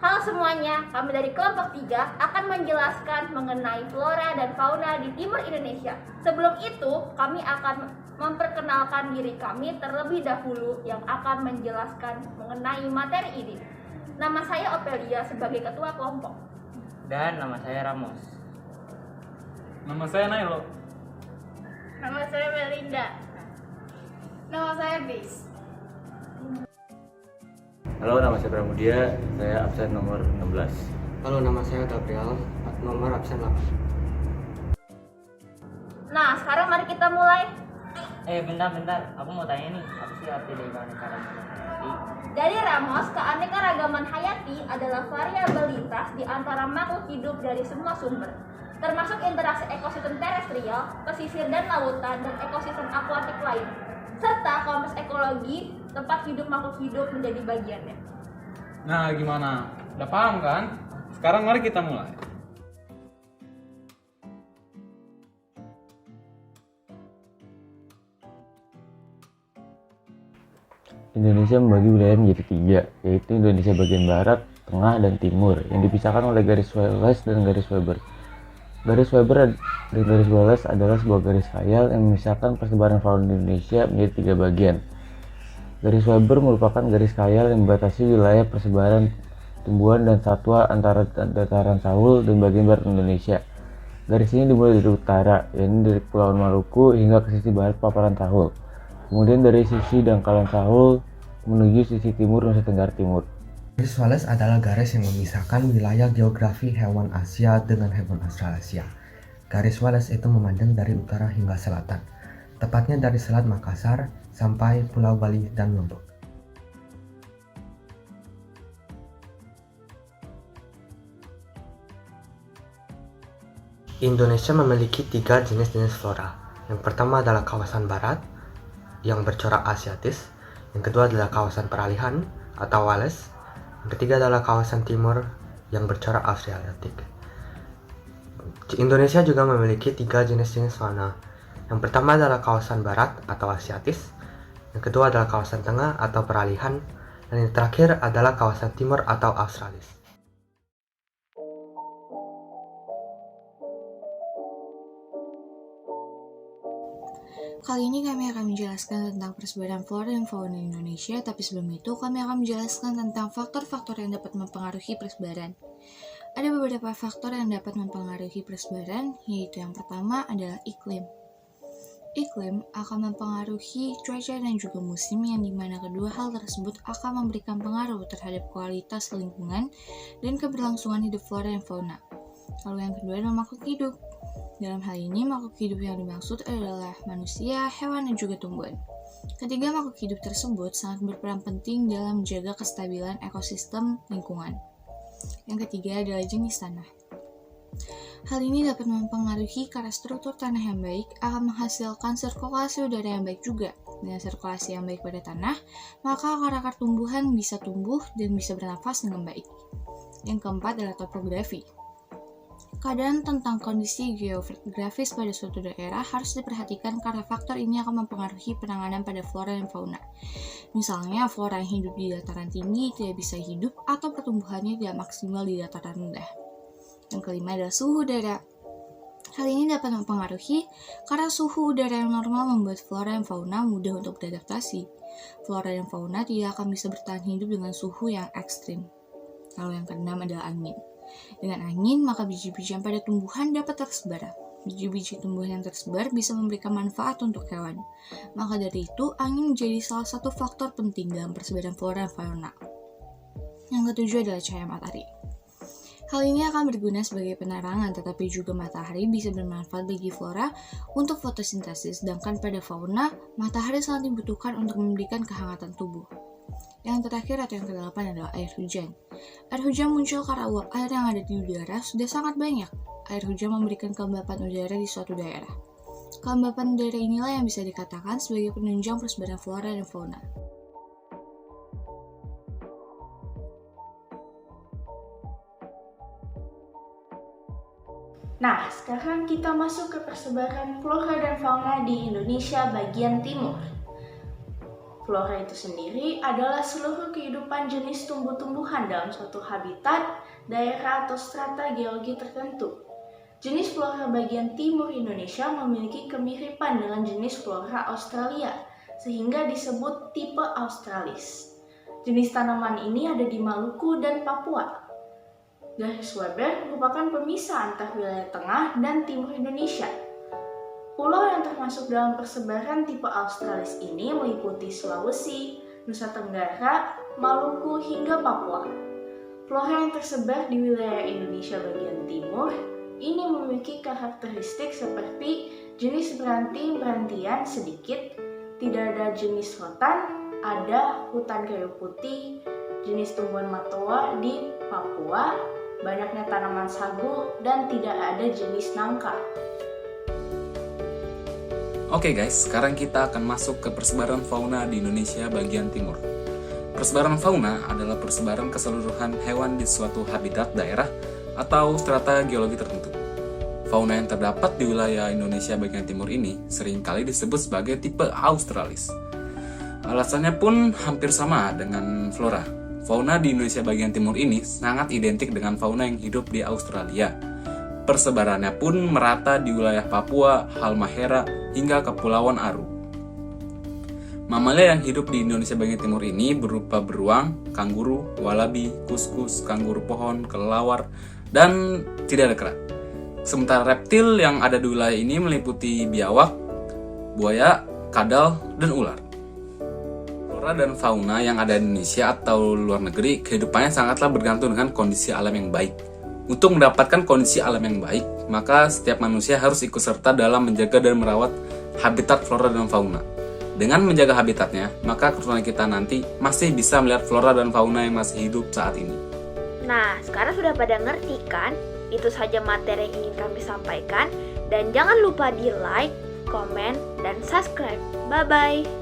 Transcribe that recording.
Halo semuanya, kami dari kelompok 3 akan menjelaskan mengenai flora dan fauna di timur Indonesia. Sebelum itu, kami akan memperkenalkan diri kami terlebih dahulu yang akan menjelaskan mengenai materi ini. Nama saya Opelia sebagai ketua kelompok. Dan nama saya Ramos. Nama saya Nailo. Nama saya Melinda. Nama saya Bis. Halo, nama saya Pramudia, saya absen nomor 16. Halo, nama saya Gabriel, nomor absen 8. Nah, sekarang mari kita mulai. Bentar, aku mau tanya nih, apa sih arti dari keanekaragaman hayati? Dari Ramos, keanekaragaman hayati adalah variabilitas di antara makhluk hidup dari semua sumber, termasuk interaksi ekosistem terestrial, pesisir dan lautan, dan ekosistem akuatik lain, serta kompleks ekologi tempat hidup makhluk hidup menjadi bagiannya. Nah, gimana? Udah paham kan? Sekarang mari kita mulai. Indonesia membagi wilayah menjadi 3, yaitu Indonesia bagian barat, tengah, dan timur, yang dipisahkan oleh garis Wallace dan garis Weber. Garis Weber dan garis Wallace adalah sebuah garis khayal yang memisahkan persebaran fauna Indonesia menjadi 3 bagian. Garis Weber merupakan garis khayal yang membatasi wilayah persebaran tumbuhan dan satwa antara dataran Sahul dan bagian barat Indonesia. Garis ini dimulai dari utara, yaitu dari Pulau Maluku hingga ke sisi barat paparan Sahul. Kemudian dari sisi dangkalan Sahul menuju sisi timur Nusa Tenggara Timur. Garis Wallace adalah garis yang memisahkan wilayah geografi hewan Asia dengan hewan Australasia. Garis Wallace itu memandang dari utara hingga selatan, tepatnya dari Selat Makassar sampai Pulau Bali dan Lombok. Indonesia memiliki 3 jenis-jenis flora. Yang pertama adalah kawasan barat yang bercorak Asiatis, yang kedua adalah kawasan peralihan atau Wallace, yang ketiga adalah kawasan timur yang bercorak Australiatik. Indonesia juga memiliki 3 jenis-jenis fauna. Yang pertama adalah kawasan barat atau Asiatis, yang kedua adalah kawasan tengah atau peralihan, dan yang terakhir adalah kawasan timur atau Australis. Kali ini kami akan menjelaskan tentang persebaran flora dan fauna Indonesia, tapi sebelum itu kami akan menjelaskan tentang faktor-faktor yang dapat mempengaruhi persebaran. Ada beberapa faktor yang dapat mempengaruhi persebaran, yaitu yang pertama adalah iklim. Iklim akan mempengaruhi cuaca dan juga musim, yang dimana kedua hal tersebut akan memberikan pengaruh terhadap kualitas lingkungan dan keberlangsungan hidup flora dan fauna. Lalu yang kedua adalah makhluk hidup. Dalam hal ini, makhluk hidup yang dimaksud adalah manusia, hewan, dan juga tumbuhan. Ketiga makhluk hidup tersebut sangat berperan penting dalam menjaga kestabilan ekosistem lingkungan. Yang ketiga adalah jenis tanah. Hal ini dapat mempengaruhi karena struktur tanah yang baik akan menghasilkan sirkulasi udara yang baik juga. Dengan sirkulasi yang baik pada tanah, maka akar-akar tumbuhan bisa tumbuh dan bisa bernafas dengan baik. Yang keempat adalah topografi. Keadaan tentang kondisi geografis pada suatu daerah harus diperhatikan karena faktor ini akan mempengaruhi penanganan pada flora dan fauna. Misalnya, flora yang hidup di dataran tinggi tidak bisa hidup atau pertumbuhannya tidak maksimal di dataran rendah. Yang kelima adalah suhu udara. Hal ini dapat mempengaruhi karena suhu udara yang normal membuat flora dan fauna mudah untuk beradaptasi. Flora dan fauna tidak akan bisa bertahan hidup dengan suhu yang ekstrim. Lalu yang keenam adalah angin. Dengan angin, maka biji-bijian pada tumbuhan dapat tersebar. Biji-biji tumbuhan yang tersebar bisa memberikan manfaat untuk hewan. Maka dari itu, angin menjadi salah satu faktor penting dalam persebaran flora dan fauna. Yang ketujuh adalah cahaya matahari. Hal ini akan berguna sebagai penerangan, tetapi juga matahari bisa bermanfaat bagi flora untuk fotosintesis, sedangkan pada fauna, matahari sangat dibutuhkan untuk memberikan kehangatan tubuh. Yang terakhir atau yang kedelapan adalah air hujan. Air hujan muncul karena uap air yang ada di udara sudah sangat banyak. Air hujan memberikan kelembapan udara di suatu daerah. Kelembapan udara inilah yang bisa dikatakan sebagai penunjang persebaran flora dan fauna. Nah, sekarang kita masuk ke persebaran flora dan fauna di Indonesia bagian timur. Flora itu sendiri adalah seluruh kehidupan jenis tumbuh-tumbuhan dalam suatu habitat, daerah, atau strata geologi tertentu. Jenis flora bagian timur Indonesia memiliki kemiripan dengan jenis flora Australia, sehingga disebut tipe Australis. Jenis tanaman ini ada di Maluku dan Papua. Garis Weber merupakan pemisah antara wilayah tengah dan timur Indonesia. Pulau yang termasuk dalam persebaran tipe Australis ini meliputi Sulawesi, Nusa Tenggara, Maluku, hingga Papua. Flora yang tersebar di wilayah Indonesia bagian timur ini memiliki karakteristik seperti jenis beranting-berantian sedikit, tidak ada jenis rotan, ada hutan kayu putih, jenis tumbuhan matoa di Papua, banyaknya tanaman sagu, dan tidak ada jenis nangka. Oke guys, sekarang kita akan masuk ke persebaran fauna di Indonesia bagian timur. Persebaran fauna adalah persebaran keseluruhan hewan di suatu habitat daerah atau strata geologi tertentu. Fauna yang terdapat di wilayah Indonesia bagian timur ini seringkali disebut sebagai tipe Australis. Alasannya pun hampir sama dengan flora. Fauna di Indonesia bagian timur ini sangat identik dengan fauna yang hidup di Australia. Persebarannya pun merata di wilayah Papua, Halmahera, hingga Kepulauan Aru. Mamalia yang hidup di Indonesia bagian timur ini berupa beruang, kanguru, walabi, kuskus, kanguru pohon, kelelawar, dan tidak ada kera. Sementara reptil yang ada di wilayah ini meliputi biawak, buaya, kadal, dan ular. Flora dan fauna yang ada di Indonesia atau luar negeri, kehidupannya sangatlah bergantung dengan kondisi alam yang baik. Untuk mendapatkan kondisi alam yang baik, maka setiap manusia harus ikut serta dalam menjaga dan merawat habitat flora dan fauna. Dengan menjaga habitatnya, maka keturunan kita nanti masih bisa melihat flora dan fauna yang masih hidup saat ini. Nah, sekarang sudah pada ngerti kan? Itu saja materi yang ingin kami sampaikan. Dan jangan lupa di like, komen, dan subscribe. Bye-bye.